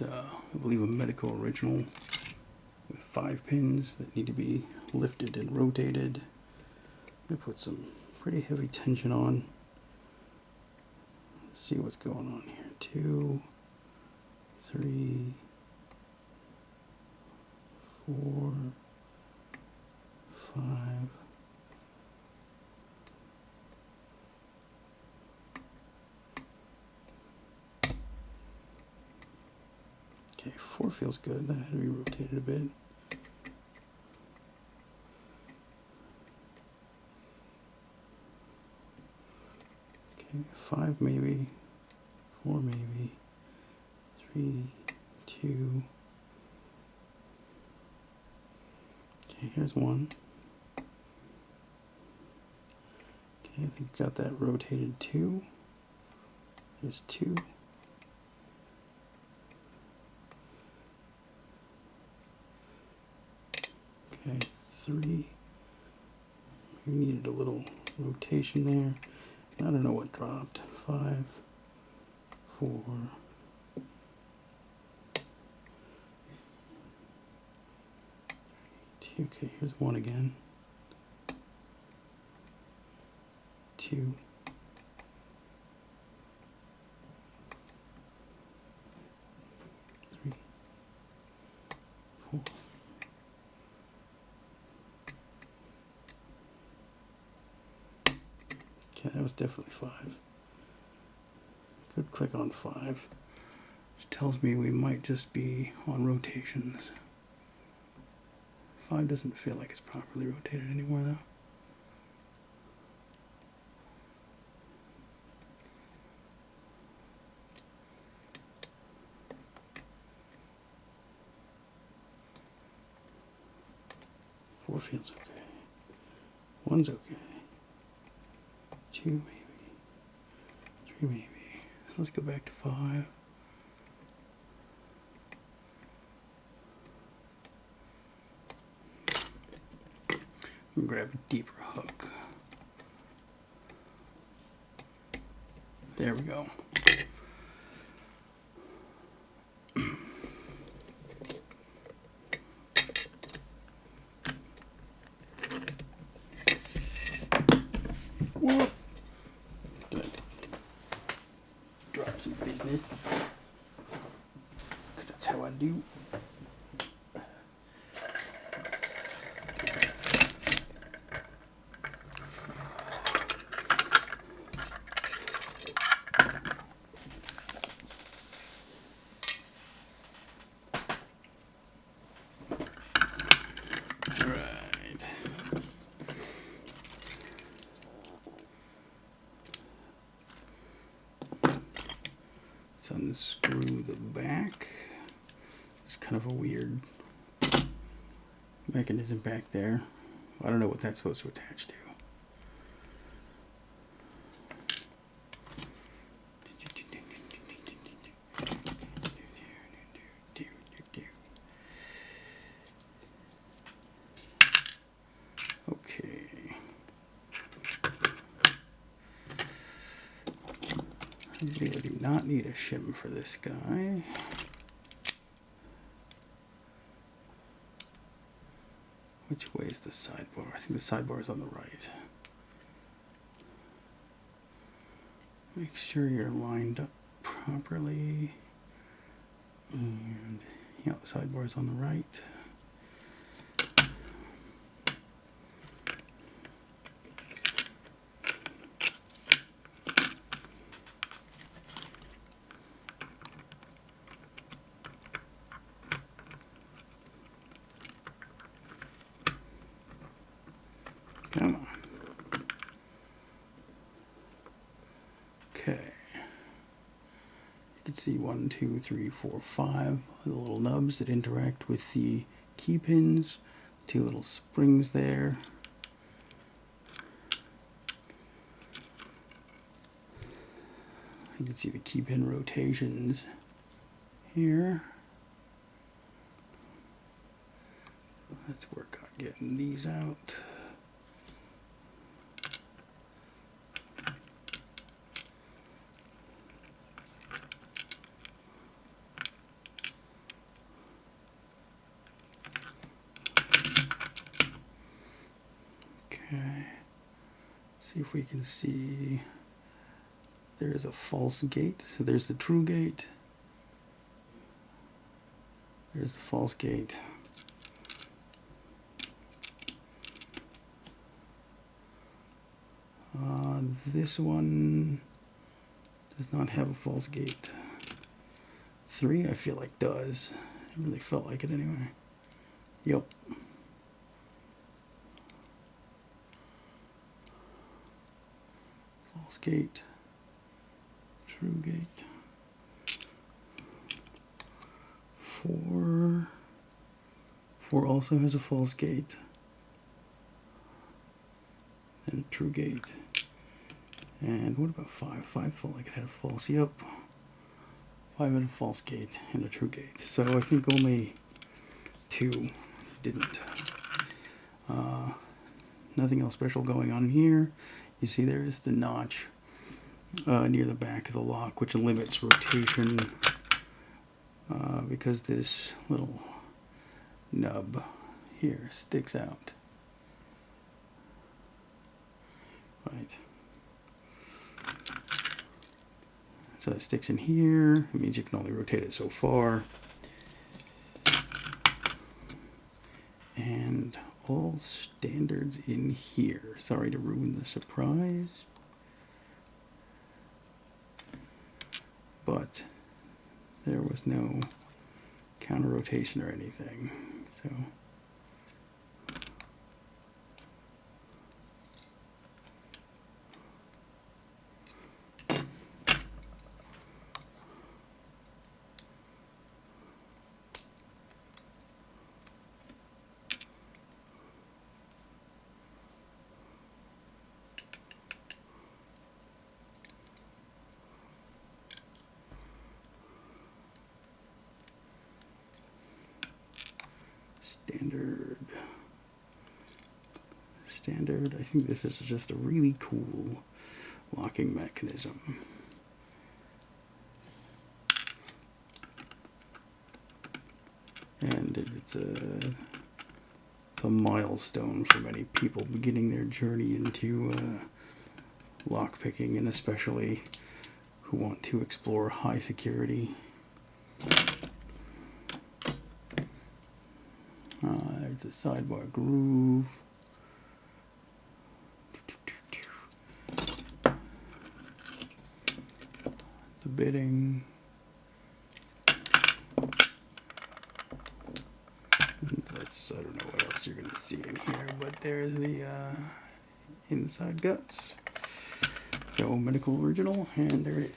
is, I believe, a Medeco original with 5 pins that need to be lifted and rotated. I'm going to put some pretty heavy tension on. Let's see what's going on here. 2, 3, 4, 5. Okay, 4 feels good. That had to be rotated a bit. Okay, 5 maybe, 4 maybe, 3, 2. Okay, here's 1. Okay, I think we got that rotated 2. Here's 2. Okay, 3. We needed a little rotation there. I don't know what dropped. 5, 4. Okay, here's 1 again. 2. 3, 4. Okay, that was definitely 5. Good click on 5. Which tells me we might just be on rotations. 5 doesn't feel like it's properly rotated anymore though. Four feels okay. 1's okay. 2 maybe. 3 maybe. Let's go back to 5. And grab a deeper hook. There we go. Whoop. Did I drop some business? Because that's how I do. Let's unscrew the back. It's kind of a weird mechanism back there. I don't know what that's supposed to attach to. Okay. I believe I do not need a shim for this guy. Which way is the sidebar? I think the sidebar is on the right. Make sure you're lined up properly. And yeah, the sidebar is on the right. Come on. Okay. You can see 1, 2, 3, 4, 5 the little nubs that interact with the key pins. 2 little springs there. You can see the key pin rotations here. Let's work on getting these out. see if we can see. There's a false gate. So there's the true gate. There's the false gate. This one does not have a false gate. 3, I feel like does. It really felt like it anyway. Yep. False gate. True gate. 4. 4 also has a false gate. And a true gate. And what about 5? 5 felt like it had a false. Yep. 5 had a false gate and a true gate. So I think only 2 didn't. Nothing else special going on here. You see there's the notch near the back of the lock, which limits rotation because this little nub here sticks out. Right. So it sticks in here. It means you can only rotate it so far. And all standards in here. Sorry to ruin the surprise. But there was no counter rotation or anything. So standard. I think this is just a really cool locking mechanism. And it's a milestone for many people beginning their journey into lockpicking, and especially who want to explore high security. There's a sidebar groove. The bitting. I don't know what else you're going to see in here, but there's the inside guts. So Medeco original, and there it is.